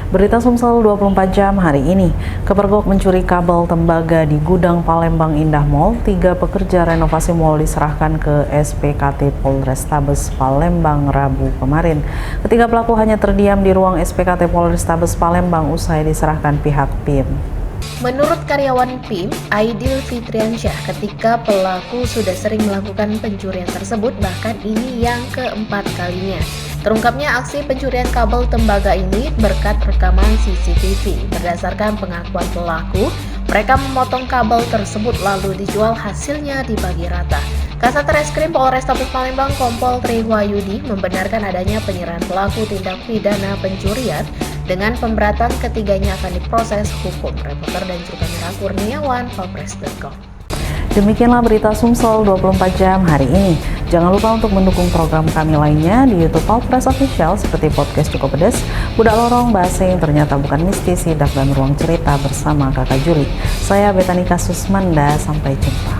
Berita Sumsel 24 jam hari ini, kepergok mencuri kabel tembaga di gudang Palembang Indah Mall. 3 pekerja renovasi mal diserahkan ke SPKT Polrestabes Palembang Rabu kemarin. Ketiga pelaku hanya terdiam di ruang SPKT Polrestabes Palembang usai diserahkan pihak PIM. Menurut karyawan PIM, Aidil Fitriansyah, ketika pelaku sudah sering melakukan pencurian tersebut, bahkan ini yang keempat kalinya. Terungkapnya aksi pencurian kabel tembaga ini berkat rekaman CCTV. Berdasarkan pengakuan pelaku, mereka memotong kabel tersebut lalu dijual, hasilnya dibagi rata. Kasat Reskrim Polrestabes Palembang Kompol Tri Wahyudi membenarkan adanya penyerahan pelaku tindak pidana pencurian. Dengan pemberatan, ketiganya akan diproses hukum. Reporter dan juru kamera Kurniawan, Valpres.com. Demikianlah berita Sumsel 24 jam hari ini. Jangan lupa untuk mendukung program kami lainnya di YouTube Valpres Official seperti podcast Cukup Pedes, Budak Lorong, Bahasa yang ternyata bukan mistis, Sidak dan Ruang Cerita bersama Kakak Juli. Saya Betanika Susmanda, sampai jumpa.